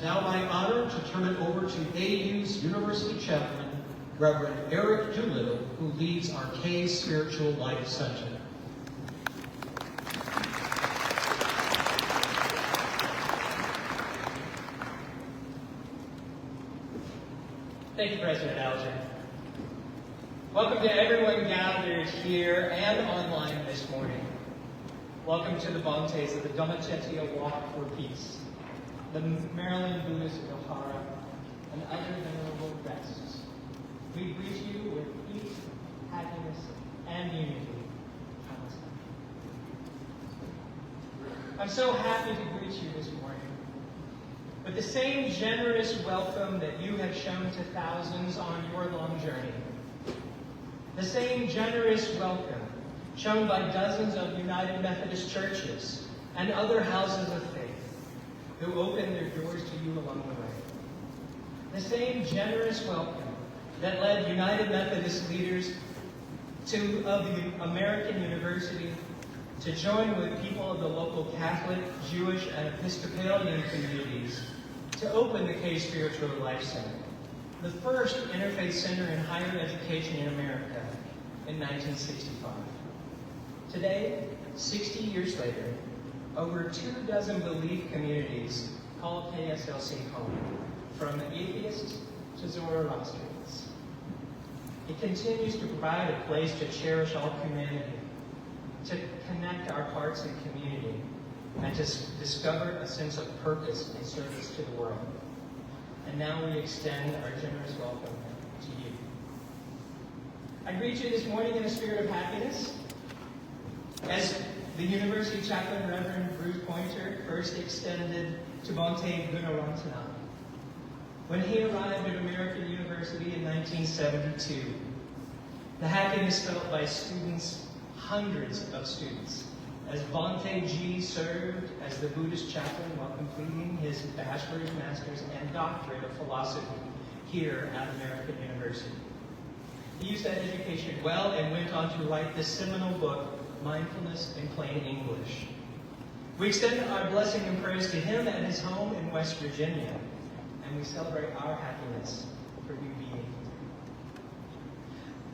now my honor to turn it over to AU's University Chaplain, Reverend Eric Doolittle, who leads our K Spiritual Life Center. Thank you, President Alger. Welcome to everyone gathered here and online this morning. Welcome to the Bontes of the Dhammacetia Walk for Peace, the Maryland Buddhist Vihara, and other venerable guests. We greet you with peace, happiness, and unity. I'm so happy to greet you this morning with the same generous welcome that you have shown to thousands on your long journey. The same generous welcome shown by dozens of United Methodist churches and other houses of faith who opened their doors to you along the way. The same generous welcome that led United Methodist leaders of the American University to join with people of the local Catholic, Jewish, and Episcopalian communities to open the K Spiritual Life Center, the first interfaith center in higher education in America in 1965. Today, 60 years later, over 24 belief communities call KSLC home, from atheists to Zoroastrians. It continues to provide a place to cherish all humanity, to connect our hearts and community, and to discover a sense of purpose and service to the world. And now we extend our generous welcome to you. I greet you this morning in a spirit of happiness. As the University Chaplain, Reverend Bruce Pointer, first extended to Bhante Gunaratana when he arrived at American University in 1972. The happiness felt by students, hundreds of students, as Bhante G served as the Buddhist chaplain while completing his bachelor's, master's, and doctorate of philosophy here at American University. He used that education well and went on to write the seminal book, Mindfulness in Plain English. We extend our blessing and praise to him at his home in West Virginia, and we celebrate our happiness for you being here.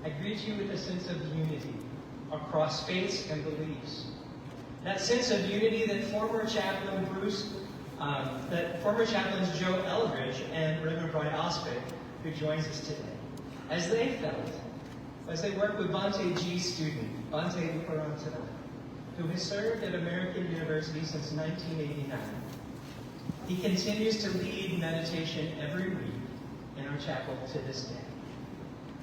I greet you with a sense of unity across faiths and beliefs. That sense of unity that former chaplains Joe Eldridge and Reverend Brian Ospick, who joins us today, as they felt, as they work with Bhante G's student, Bhante Gunaratana, who has served at American University since 1989. He continues to lead meditation every week in our chapel to this day.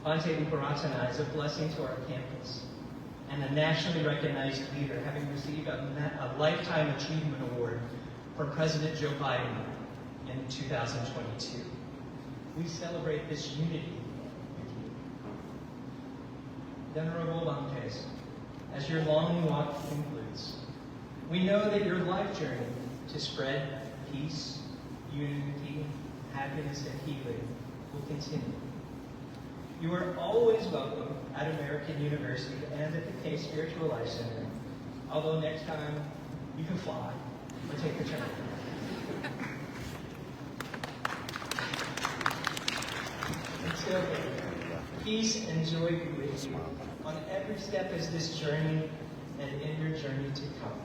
Bhante Gunaratana is a blessing to our campus and a nationally recognized leader, having received a Lifetime Achievement Award from President Joe Biden in 2022. We celebrate this unity with you. Venerable Bhantes, as your long walk concludes, we know that your life journey to spread peace, unity, happiness, and healing will continue. You are always welcome at American University and at the K Spiritual Life Center, although next time you can fly or take the train. Until then, peace and joy be with you on every step as this journey and in your journey to come.